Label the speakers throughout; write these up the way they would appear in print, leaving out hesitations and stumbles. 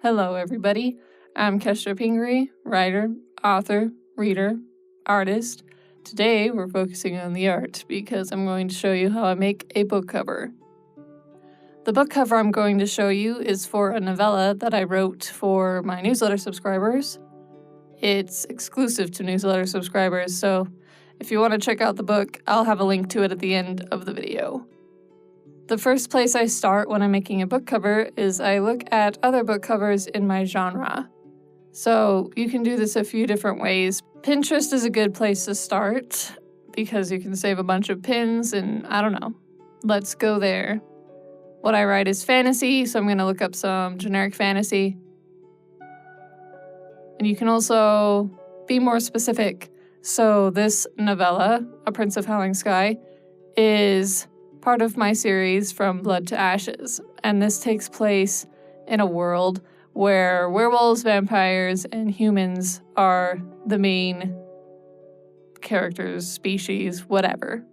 Speaker 1: Hello, everybody. I'm Kestra Pingree, writer, author, reader, artist. Today, we're focusing on the art because I'm going to show you how I make a book cover. The book cover I'm going to show you is for a novella that I wrote for my newsletter subscribers. It's exclusive to newsletter subscribers, so if you want to check out the book, I'll have a link to it at the end of the video. The first place I start when I'm making a book cover is I look at other book covers in my genre. So you can do this a few different ways. Pinterest is a good place to start because you can save a bunch of pins and I don't know. Let's go there. What I write is fantasy, so I'm going to look up some generic fantasy. And you can also be more specific. So this novella, A Prince of Howling Sky, is part of my series From Blood to Ashes, and this takes place in a world where werewolves, vampires, and humans are the main characters, species, whatever.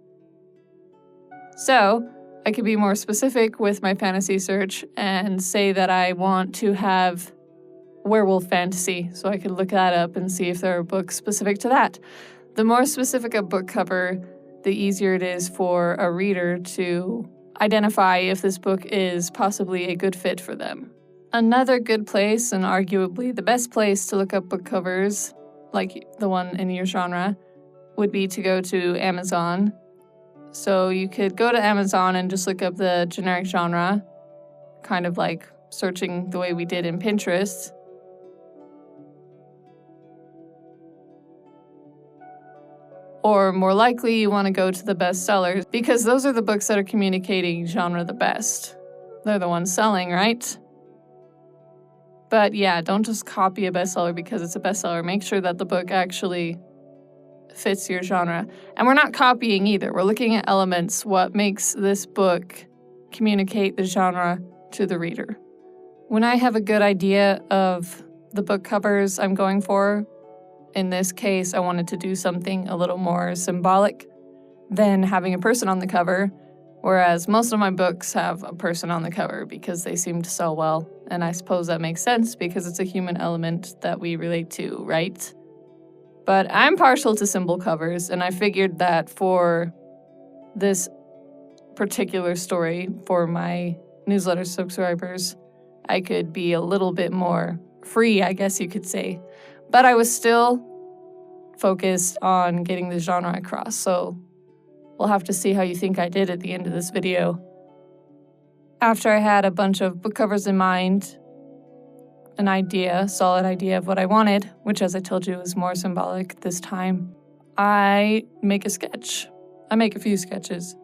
Speaker 1: So, I could be more specific with my fantasy search and say that I want to have werewolf fantasy, so I could look that up and see if there are books specific to that. The more specific a book cover, the easier it is for a reader to identify if this book is possibly a good fit for them. Another good place, and arguably the best place to look up book covers, like the one in your genre, would be to go to Amazon. So you could go to Amazon and just look up the generic genre, kind of like searching the way we did in Pinterest. Or more likely, you want to go to the bestsellers because those are the books that are communicating genre the best. They're the ones selling, right? But yeah, don't just copy a bestseller because it's a bestseller. Make sure that the book actually fits your genre. And we're not copying either. We're looking at elements, what makes this book communicate the genre to the reader. When I have a good idea of the book covers I'm going for, in this case, I wanted to do something a little more symbolic than having a person on the cover, whereas most of my books have a person on the cover because they seem to sell well, and I suppose that makes sense because it's a human element that we relate to, right? But I'm partial to symbol covers, and I figured that for this particular story, for my newsletter subscribers, I could be a little bit more free, I guess you could say. But I was still focused on getting the genre across, so we'll have to see how you think I did at the end of this video. After I had a bunch of book covers in mind, an idea, solid idea of what I wanted, which as I told you was more symbolic this time, I make a sketch. I make a few sketches.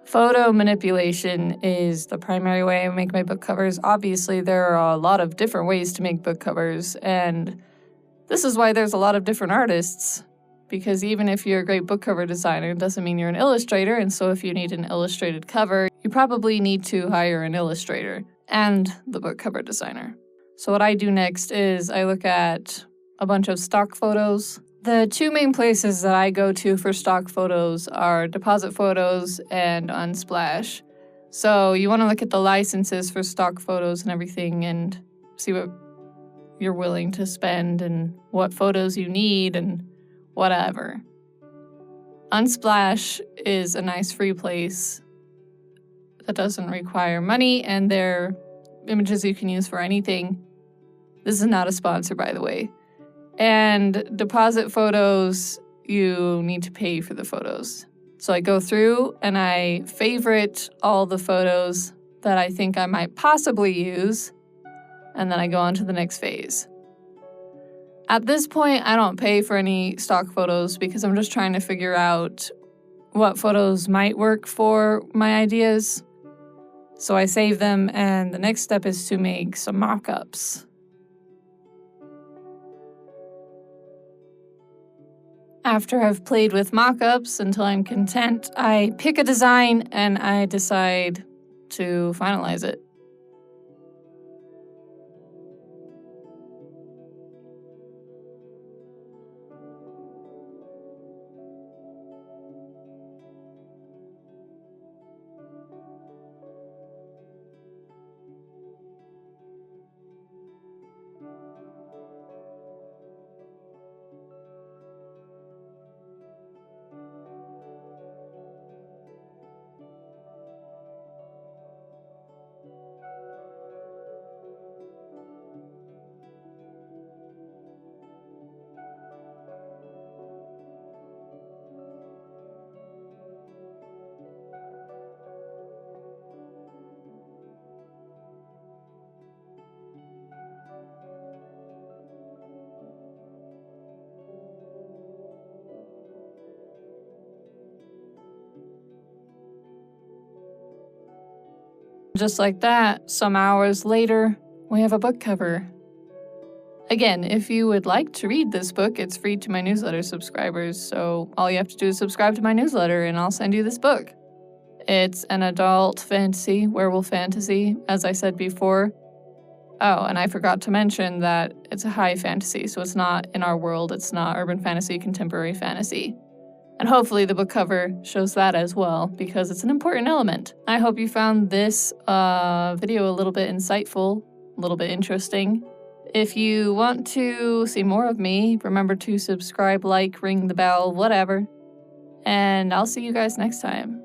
Speaker 1: Photo manipulation is the primary way I make my book covers. Obviously, there are a lot of different ways to make book covers, and this is why there's a lot of different artists, because even if you're a great book cover designer, it doesn't mean you're an illustrator, and so if you need an illustrated cover, you probably need to hire an illustrator and the book cover designer. So what I do next is I look at a bunch of stock photos. The two main places that I go to for stock photos are Deposit Photos and Unsplash. So you want to look at the licenses for stock photos and everything and see what you're willing to spend and what photos you need and whatever. Unsplash is a nice free place that doesn't require money, and they're images you can use for anything. This is not a sponsor, by the way. And Deposit Photos, you need to pay for the photos. So I go through and I favorite all the photos that I think I might possibly use, and then I go on to the next phase. At this point, I don't pay for any stock photos because I'm just trying to figure out what photos might work for my ideas. So I save them, and the next step is to make some mock-ups. After I've played with mock-ups until I'm content, I pick a design and I decide to finalize it. Just like that, some hours later, we have a book cover. Again, if you would like to read this book, it's free to my newsletter subscribers, so all you have to do is subscribe to my newsletter and I'll send you this book. It's an adult fantasy, werewolf fantasy, as I said before. Oh, and I forgot to mention that it's a high fantasy, so it's not in our world, it's not urban fantasy, contemporary fantasy. And hopefully the book cover shows that as well, because it's an important element. I hope you found this video a little bit insightful, a little bit interesting. If you want to see more of me, remember to subscribe, like, ring the bell, whatever. And I'll see you guys next time.